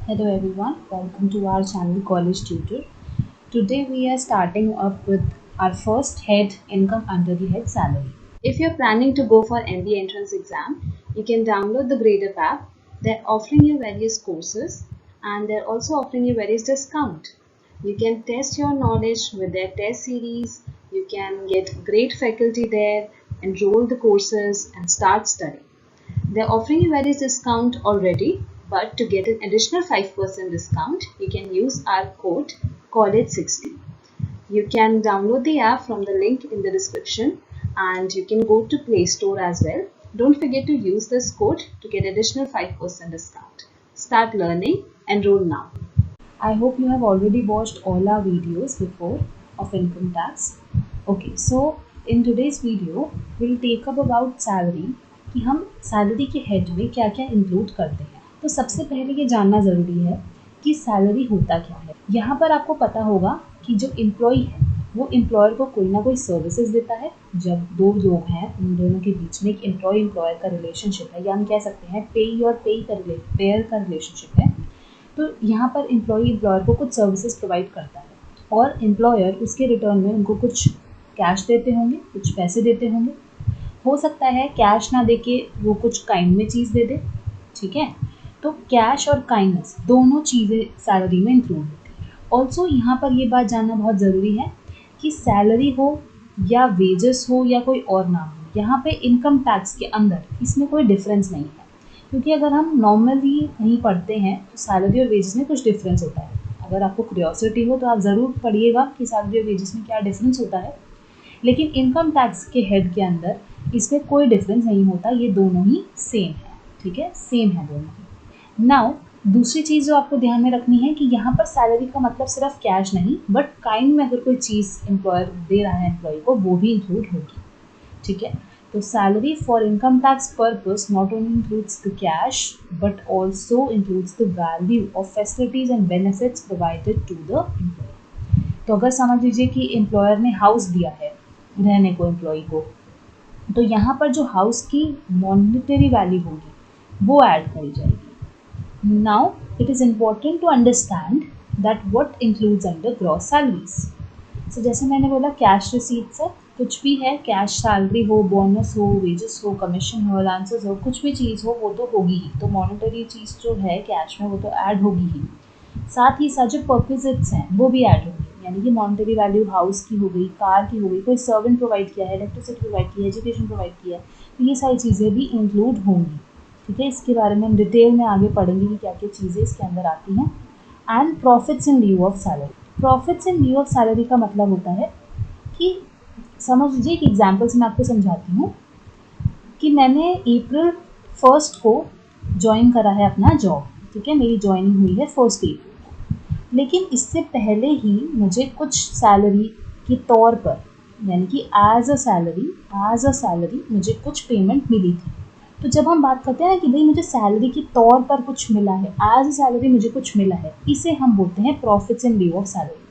Hello everyone, welcome to our channel College Tutor. Today we are starting up with our first head income under the head salary. If you're planning to go for MBA entrance exam, you can download the GradeUp app. They're offering you various courses and they're also offering you various discount. You can test your knowledge with their test series. You can get great faculty there, enroll the courses and start studying. They're offering you various discount already, but to get an additional 5% discount, you can use our code COLLEGE60. You can download the app from the link in the description and you can go to Play Store as well. Don't forget to use this code to get additional 5% discount. Start learning, enroll now. I hope you have already watched all our videos before of income tax. Okay, so in today's video, we'll take up about salary कि हम salary के head में क्या क्या include करते हैं। तो सबसे पहले ये जानना ज़रूरी है कि सैलरी होता क्या है। यहाँ पर आपको पता होगा कि जो एम्प्लॉय है वो एम्प्लॉयर को कोई ना कोई सर्विसेज देता है। जब दो लोग हैं उन दोनों के बीच में एक एम्प्लॉय एम्प्लॉयर का रिलेशनशिप है या हम कह सकते हैं पेई और पेयर का रिलेशनशिप है। तो यहाँ पर एम्प्लॉय एम्प्लॉयर को कुछ सर्विसेज प्रोवाइड करता है और एम्प्लॉयर उसके रिटर्न में उनको कुछ कैश देते होंगे, कुछ पैसे देते होंगे। हो सकता है कैश ना देके वो कुछ काइंड में चीज़ दे दे, ठीक है। तो कैश और काइंडनेस दोनों चीज़ें सैलरी में इंक्लूड होती हैं। ऑल्सो यहाँ पर ये बात जानना बहुत ज़रूरी है कि सैलरी हो या वेजेस हो या कोई और नाम हो, यहाँ पे इनकम टैक्स के अंदर इसमें कोई डिफरेंस नहीं है। क्योंकि अगर हम नॉर्मली कहीं पढ़ते हैं तो सैलरी और वेजेस में कुछ डिफरेंस होता है। अगर आपको क्यूरियोसिटी हो तो आप ज़रूर पढ़िएगा कि सैलरी और वेजेस में क्या डिफरेंस होता है। लेकिन इनकम टैक्स के हेड के अंदर इसमें कोई डिफरेंस नहीं होता, ये दोनों ही सेम है, ठीक है, सेम है दोनों ही। नाउ दूसरी चीज़ जो आपको ध्यान में रखनी है कि यहाँ पर सैलरी का मतलब सिर्फ कैश नहीं, बट काइंड में अगर कोई चीज़ एम्प्लॉयर दे रहा है एम्प्लॉय को वो भी इंक्लूड होगी, ठीक है। तो salary for income tax purpose not only includes the cash but also includes the value of facilities and benefits provided to the employ. तो अगर समझ लीजिए कि एम्प्लॉयर ने हाउस दिया है रहने को एम्प्लॉय को, तो यहाँ पर जो हाउस की मॉनिटरी वैल्यू होगी वो ऐड करी जाएगी। Now it is important to understand that what includes under gross salaries. So जैसे मैंने बोला कैश रिसीट्स है, कुछ भी है, कैश सैलरी हो, बोनस हो, वेजेस हो, कमीशन हो, अलाउंसेस हो, कुछ भी चीज़ हो वो तो होगी ही। तो मॉनिटरी चीज़ जो है कैश में वो तो ऐड होगी ही। साथ ही साथ जो परक्विजिट्स हैं वो भी ऐड होंगे, यानी कि मॉनिटरी वैल्यू हाउस की हो गई, कार की हो गई, कोई सर्वेंट प्रोवाइड किया है, इलेक्ट्रिसिटी प्रोवाइड की है, एजुकेशन प्रोवाइड किया है, तो ये सारी चीज़ें भी इंक्लूड होंगी, ठीक है। इसके बारे में हम डिटेल में आगे पढ़ेंगे कि क्या क्या चीज़ें इसके अंदर आती हैं। And profits in lieu of salary. Profits in lieu of salary का मतलब होता है कि समझ लीजिए एक एग्जाम्पल से मैं आपको समझाती हूँ कि मैंने April 1 को ज्वाइन करा है अपना जॉब, ठीक है, मेरी ज्वाइनिंग हुई है 1 April को, लेकिन इससे पहले ही मुझे कुछ सैलरी के तौर पर, यानी कि एज अ सैलरी मुझे कुछ पेमेंट मिली थी। तो जब हम बात करते हैं ना कि भाई मुझे सैलरी के तौर पर कुछ मिला है, एज अ सैलरी मुझे कुछ मिला है, इसे हम बोलते हैं profits in lieu of salary.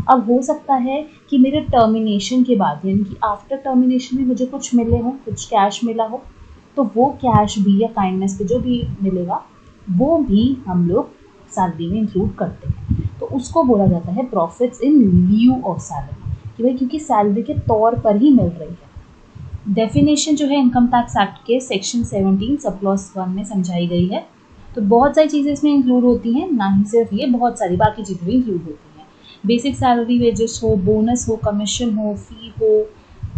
अब हो सकता है कि मेरे टर्मिनेशन के बाद, यानी कि आफ्टर टर्मिनेशन में मुझे कुछ मिले हो, कुछ कैश मिला हो, तो वो कैश भी या काइंडनेस पे जो भी मिलेगा वो भी हम लोग सैलरी में इंक्लूड करते हैं। तो उसको बोला जाता है profits in lieu of salary, कि भाई क्योंकि सैलरी के तौर पर ही मिल रही है। डेफिनेशन जो है इनकम टैक्स एक्ट के सेक्शन 17 सब क्लॉज 1 में समझाई गई है। तो बहुत सारी चीज़ें इसमें इंक्लूड होती हैं, ना ही सिर्फ ये, बहुत सारी बाकी चीज़ें भी इंक्लूड होती हैं। बेसिक सैलरी, वेजेस हो, बोनस हो, कमीशन हो, फी हो,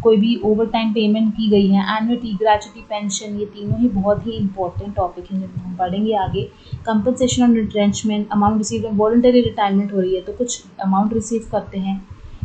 कोई भी ओवर टाइम पेमेंट की गई है, एनुअटी, ग्रेचुटी, पेंशन, ये तीनों ही बहुत ही इंपॉर्टेंट टॉपिक हैं जिनको हम पढ़ेंगे आगे। Compensation on retrenchment, amount receive, voluntary retirement हो रही है तो कुछ अमाउंट रिसीव करते हैं,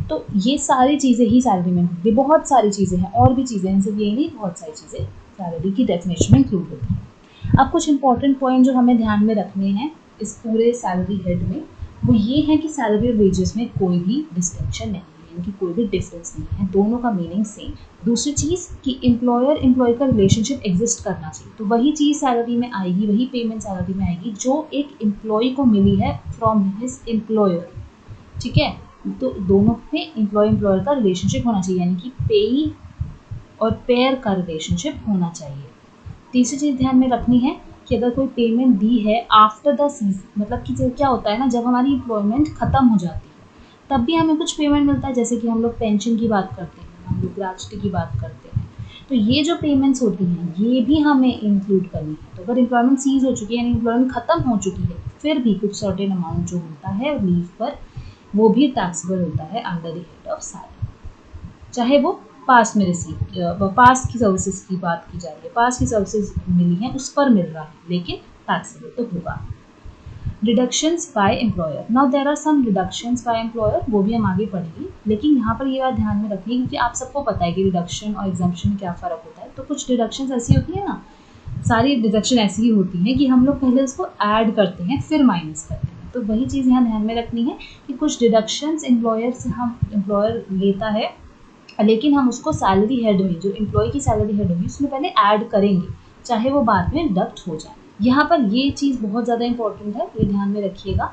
तो ये सारी चीज़ें ही सैलरी में होती है। बहुत सारी चीज़ें हैं, और भी चीज़ें हैं, सिर्फ यही नहीं, बहुत सारी चीज़ें सैलरी की डेफिनेशन में इंक्लूड होती हैं। अब कुछ इंपॉर्टेंट पॉइंट जो हमें ध्यान में रखने हैं इस पूरे सैलरी हेड में, वो ये है कि सैलरी और वेजेस में कोई भी डिस्टिंक्शन नहीं है, यानी कि कोई भी डिफरेंस नहीं है, दोनों का मीनिंग सेम। दूसरी चीज़ कि एम्प्लॉयर एम्प्लॉय का रिलेशनशिप एग्जिस्ट करना चाहिए, तो वही चीज़ सैलरी में आएगी, वही पेमेंट सैलरी में आएगी जो एक एम्प्लॉय को मिली है फ्रॉम हिज एम्प्लॉयर, ठीक है। तो दोनों में एम्प्लॉयर का रिलेशनशिप होना चाहिए, यानी कि पेई और पेयर का रिलेशनशिप होना चाहिए। तीसरी चीज़ ध्यान में रखनी है कि अगर कोई पेमेंट दी है आफ्टर द सीजन, मतलब कि क्या होता है ना, जब हमारी एम्प्लॉयमेंट ख़त्म हो जाती है तब भी हमें कुछ पेमेंट मिलता है, जैसे कि हम लोग पेंशन की बात करते हैं, हम लोग ग्रेच्युटी की बात करते हैं। तो ये जो पेमेंट्स होती हैं ये भी हमें इंक्लूड करनी है। तो अगर एम्प्लॉयमेंट सीज हो चुकी है यानी एम्प्लॉयमेंट ख़त्म हो चुकी है, फिर भी कुछ सर्टेन अमाउंट जो होता है लीव पर वो भी टैक्सेबल होता है under the head of salary, चाहे वो पास में रिसीव, पास की सर्विसेज की बात की जा रही है, पास की सर्विसेज मिली हैं उस पर मिल रहा है, लेकिन टैक्सेबल तो होगा। Deductions by employer, now there are some deductions by employer, वो भी हम आगे पढ़ेंगे, लेकिन यहाँ पर ये बात ध्यान में रखिए क्योंकि आप सबको पता है कि डिडक्शन और एग्जम्पशन में क्या फ़र्क होता है। तो कुछ डिडक्शंस ऐसी होती है ना, सारी डिडक्शन ऐसी ही होती हैं कि हम लोग पहले उसको ऐड करते हैं फिर माइनस करते हैं। तो वही चीज़ यहाँ ध्यान में रखनी है कि कुछ डिडक्शंस एम्प्लॉयर लेता है, लेकिन हम उसको सैलरी हेड में, जो एम्प्लॉय की सैलरी हेड होगी उसमें पहले ऐड करेंगे, चाहे वो बाद में डिडक्ट हो जाए। यहाँ पर ये चीज़ बहुत ज़्यादा इंपॉर्टेंट है, ये ध्यान में रखिएगा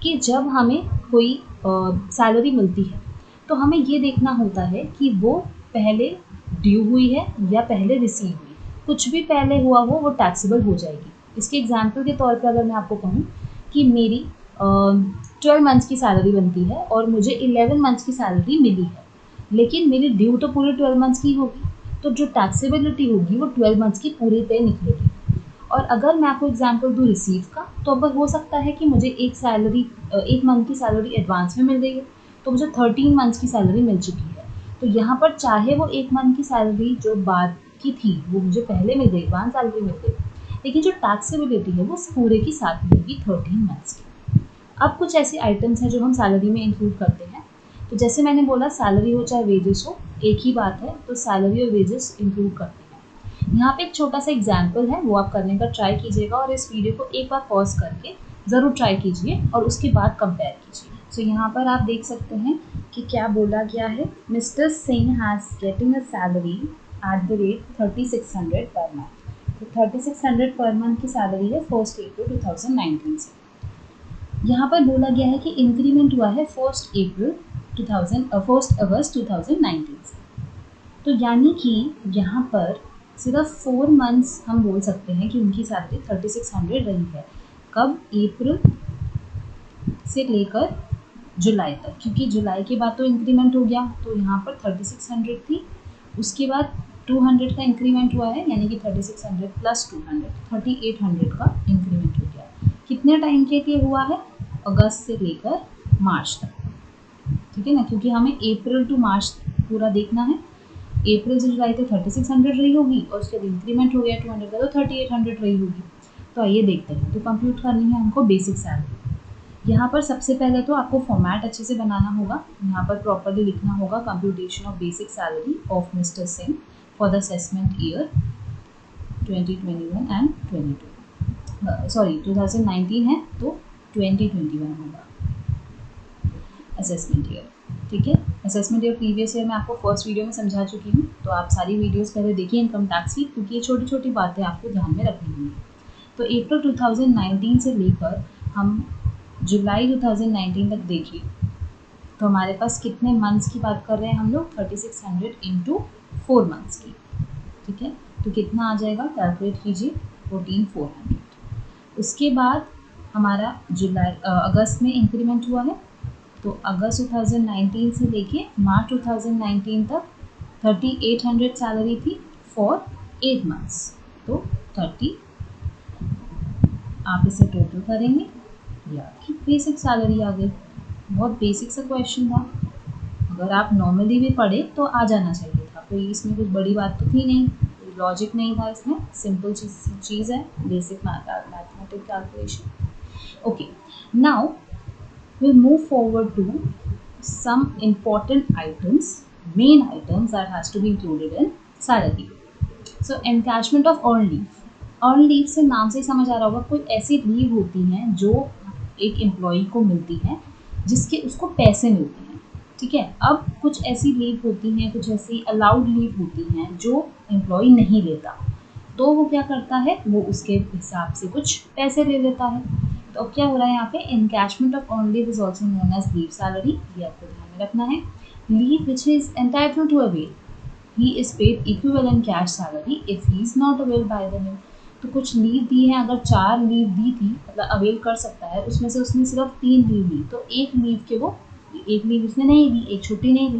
कि जब हमें कोई सैलरी मिलती है तो हमें ये देखना होता है कि वो पहले ड्यू हुई है या पहले रिसीव हुई। कुछ भी पहले हुआ हो वो टैक्सेबल हो जाएगी। इसके एग्जाम्पल के तौर पर अगर मैं आपको कहूँ कि मेरी 12 मंथ्स की सैलरी बनती है और मुझे 11 मंथ्स की सैलरी मिली है, लेकिन मेरी ड्यू तो पूरे 12 मंथ्स की होगी, तो जो टैक्सेबिलिटी होगी वो 12 मंथ्स की पूरी पे निकलेगी। और अगर मैं आपको एग्जांपल दूँ रिसीव का, तो अब हो सकता है कि मुझे एक मंथ की सैलरी एडवांस में मिल गई है, तो मुझे 13 मंथ्स की सैलरी मिल चुकी है। तो यहाँ पर चाहे वो एक मंथ की सैलरी जो बाद की थी वो मुझे पहले मिल गई, एडवांस सैलरी मिल गई, लेकिन जो टैक्सेबिलिटी है वो पूरे की साथ मिलेगी 13 मंथ्स की। अब कुछ ऐसे आइटम्स हैं जो हम सैलरी में इंक्लूड करते हैं। तो जैसे मैंने बोला सैलरी हो चाहे वेजेस हो एक ही बात है, तो सैलरी और वेजेस इंक्लूड करते हैं। यहाँ पे एक छोटा सा एग्जाम्पल है, वो आप करने का ट्राई कीजिएगा और इस वीडियो को एक बार पॉज करके ज़रूर ट्राई कीजिए और उसके बाद कंपेयर कीजिए। सो यहाँ पर आप देख सकते हैं कि क्या बोला गया है, mister Singh has getting a salary at the rate 3600 per month. तो 3600 पर मंथ की सैलरी है 1 अप्रैल 2019 से। यहाँ पर बोला गया है कि इंक्रीमेंट हुआ है 1 अगस्त 2019 से। तो यानी कि यहाँ पर सिर्फ 4 मंथ्स हम बोल सकते हैं कि उनकी सैलरी 3600 रही है। कब? अप्रैल से लेकर जुलाई तक, क्योंकि जुलाई के बाद तो इंक्रीमेंट हो गया, तो यहाँ पर 3600 थी, उसके बाद 200 का इंक्रीमेंट हुआ है, यानी कि 3600 प्लस 200 3800 का इंक्रीमेंट हो गया। कितने टाइम के लिए हुआ है? अगस्त से लेकर मार्च तक, ठीक है ना, क्योंकि हमें अप्रैल टू मार्च पूरा देखना है। अप्रैल से जुलाई तक 3600 रही होगी और उसके बाद इंक्रीमेंट हो गया 200 का, तो 3800 रही होगी। तो आइए देखते हैं। तो कंप्यूट करनी है हमको बेसिक सैलरी। यहाँ पर सबसे पहले तो आपको फॉर्मेट अच्छे से बनाना होगा। यहाँ पर प्रॉपरली लिखना होगा computation of basic salary of mister Singh for the assessment year 2021 and 22, sorry 2019 है तो 2021 होगा असेसमेंट ईयर, ठीक है। असेसमेंट ईयर प्रीवियस ईयर मैं आपको फर्स्ट वीडियो में समझा चुकी हूँ, तो आप सारी वीडियोस पहले देखिए इनकम टैक्स की, क्योंकि ये छोटी छोटी बातें आपको ध्यान में रखनी होंगी। तो अप्रैल 2019 से लेकर हम जुलाई 2019 तक देखिए, तो हमारे पास कितने मंथ्स की बात कर रहे हैं हम लोग? 3600 इंटू 4 मंथ्स की, ठीक है। तो कितना आ जाएगा? कैलकुलेट कीजिए, 14400। उसके बाद हमारा अगस्त में इंक्रीमेंट हुआ है, तो अगस्त 2019 से लेके मार्च 2019 तक 3800 सैलरी थी फॉर 8 मंथ्स, तो 30, आप इसे टोटल करेंगे, ये आपकी बेसिक सैलरी आ गई। बहुत बेसिक सा क्वेश्चन था, अगर आप नॉर्मली भी पढ़े तो आ जाना चाहिए था, कोई इसमें कुछ बड़ी बात तो थी नहीं, लॉजिक नहीं था इसमें, सिंपल चीज़ है, basic mathematic calculation. Okay, now we'll move forward to some important items, main items that has to be included in salary. So encashment of earned leave. earned leave से नाम से ही समझ आ रहा होगा, कोई ऐसी लीव होती हैं जो एक एम्प्लॉई को मिलती हैं जिसके उसको पैसे मिलते हैं, ठीक है। अब कुछ ऐसी लीव होती हैं, कुछ ऐसी अलाउड लीव होती हैं जो एम्प्लॉई नहीं लेता, तो वो क्या करता है, वो उसके हिसाब से कुछ पैसे ले लेता है। तो क्या हो रहा है यहाँ पे, encashment of earned leave is also known as leave salary, ये आपको ध्यान में रखना है। Leave which is entitled to avail, he is paid equivalent cash salary if he is not availed by the him. तो कुछ लीव दी है, अगर 4 लीव दी थी मतलब अवेल कर सकता है, उसमें से उसने सिर्फ 3 लीव ली, तो एक लीव के वो एक लीव उसने नहीं ली, एक छुट्टी नहीं ली,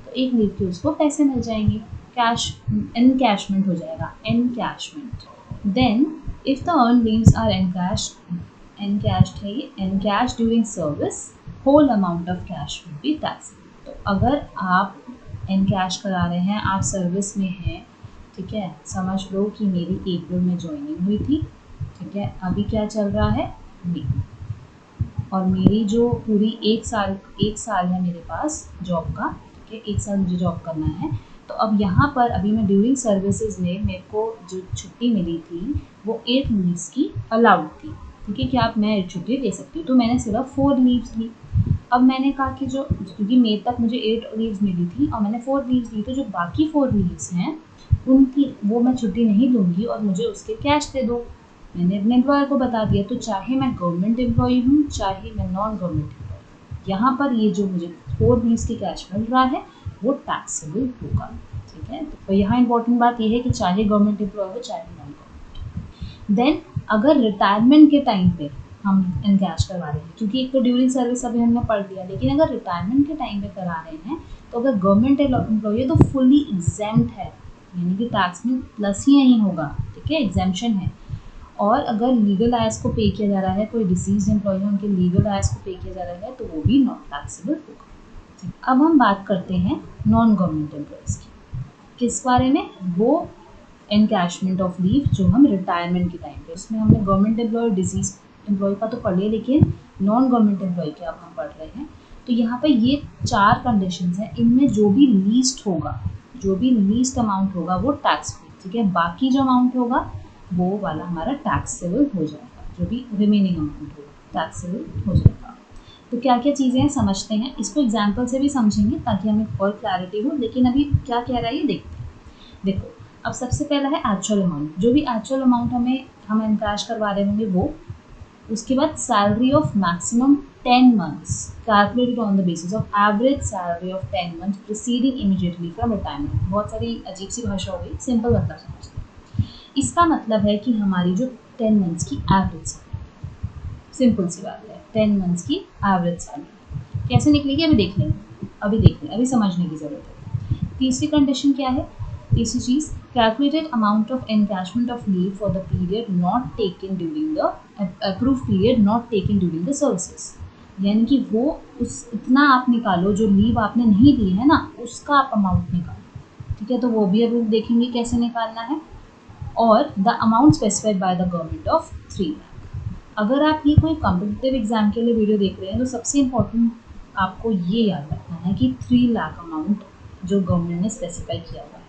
तो एक लीव के उसको पैसे मिल जाएंगे, कैश एनकैशमेंट हो जाएगा, encashment. Then if the earn leaves are encashed है ये, encash during service, whole amount of cash will be tax. तो अगर आप एनकैश करा रहे हैं, आप सर्विस में हैं, ठीक है, समझ लो कि मेरी अप्रैल में ज्वाइनिंग हुई थी, ठीक है, अभी क्या चल रहा है मई, और मेरी जो पूरी एक साल है मेरे पास जॉब का, ठीक है, 1 साल मुझे जॉब करना है। तो अब यहाँ पर अभी मैं ड्यूरिंग सर्विसेज में मेरे को जो छुट्टी मिली थी वो 8 लीव्स की अलाउड थी, ठीक है, कि आप मैं छुट्टी ले सकती हूँ, तो मैंने सिर्फ 4 लीव्स ली। अब मैंने कहा कि जो क्योंकि मई तक मुझे 8 लीव्स मिली थी और मैंने 4 लीव्स ली, तो जो बाकी 4 लीव्स हैं उनकी वो मैं छुट्टी नहीं लूँगी और मुझे उसके कैश दे दो। मैंने अपने एम्प्लॉयर को बता दिया, तो चाहे मैं गवर्नमेंट एम्प्लॉई हूँ चाहे मैं नॉन गवर्नमेंट एम्प्लॉई, यहाँ पर ये जो मुझे 4 लीव्स की कैश मिल रहा है वो टैक्सेबल होगा, ठीक है। तो यहाँ इंपॉर्टेंट बात ये है कि चाहे गवर्नमेंट एम्प्लॉय हो चाहे नॉन गवर्नमेंट। देन अगर रिटायरमेंट के टाइम पे हम एनकैश करवा रहे हैं, क्योंकि एक तो ड्यूरिंग सर्विस अभी हमने पढ़ लिया, लेकिन अगर रिटायरमेंट के टाइम पे करा रहे हैं तो अगर गवर्नमेंट एम्प्लॉय है तो फुली एग्जेम्प्ट है, यानी कि टैक्स में प्लस ही नहीं होगा, ठीक है, एग्जेम्पशन है। और अगर लीगल आयर्स को पे किया जा रहा है, कोई डिसीज एम्प्लॉय है उनके लीगल आयर्स को पे किया जा रहा है, तो वो भी नॉट टैक्सेबल होगा। अब हम बात करते हैं नॉन गवर्नमेंट एम्प्लॉयज़ की, किस बारे में, वो एनकैशमेंट ऑफ लीव जो हम रिटायरमेंट के टाइम पे, उसमें हमने गवर्नमेंट एम्प्लॉय डिसीज एम्प्लॉय का तो पढ़ लिया, लेकिन नॉन गवर्नमेंट एम्प्लॉय के अब हम पढ़ रहे हैं। तो यहाँ पे ये 4 कंडीशंस हैं, इनमें जो भी लीस्ट होगा, जो भी लीस्ट अमाउंट होगा वो टैक्स फ्री, ठीक है, बाकी जो अमाउंट होगा वो वाला हमारा टैक्सेबल हो जाएगा, जो भी रिमेनिंग अमाउंट होगा टैक्सेबल हो जाएगा। तो क्या क्या चीज़ें हैं समझते हैं, इसको एग्जाम्पल से भी समझेंगे ताकि हमें और क्लैरिटी हो, लेकिन अभी क्या कह रहा है ये देखते हैं। देखो, अब सबसे पहला है एक्चुअल अमाउंट, जो भी एक्चुअल अमाउंट हम एनकैश करवा रहे होंगे वो, उसके बाद salary of maximum 10 months calculated on the basis of average salary of 10 months preceding immediately from retirement। बहुत सारी अजीब सी भाषा हो गई, सिंपल मतलब समझते हैं। इसका मतलब है कि हमारी जो 10 months की एवरेज सैलरी, सिंपल सी बात है, 10 months की एवरेज सैलरी कैसे निकलेगी अभी देख लेंगे, अभी समझने की ज़रूरत है। तीसरी कंडीशन क्या है, तीसरी चीज़, calculated amount of encashment of leave for the period not taken during the approved period not taken during the services, यानी कि वो उस इतना आप निकालो जो लीव आपने नहीं ली है ना, उसका आप अमाउंट निकालो, ठीक है, तो वो भी अभी देखेंगे कैसे निकालना है। और the amount specified by the government of 3 lakh. अगर आप ये कोई कॉम्पिटिटिव एग्जाम के लिए वीडियो देख रहे हैं तो सबसे इम्पोर्टेंट आपको ये याद रखना है कि 3 लाख अमाउंट जो गवर्नमेंट ने स्पेसिफाई किया हुआ है,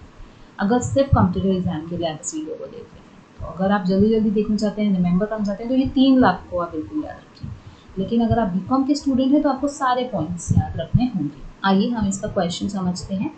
अगर सिर्फ कॉम्पिटिटिव एग्जाम के लिए आप इस वीडियो को देख रहे हैं। तो अगर आप जल्दी जल्दी देखना चाहते हैं, रिमेंबर करना चाहते हैं, तो ये 3 लाख को आप बिल्कुल याद रखिए, लेकिन अगर आप बीकॉम के स्टूडेंट हैं तो आपको सारे पॉइंट्स याद रखने होंगे। आइए हम इसका क्वेश्चन समझते हैं।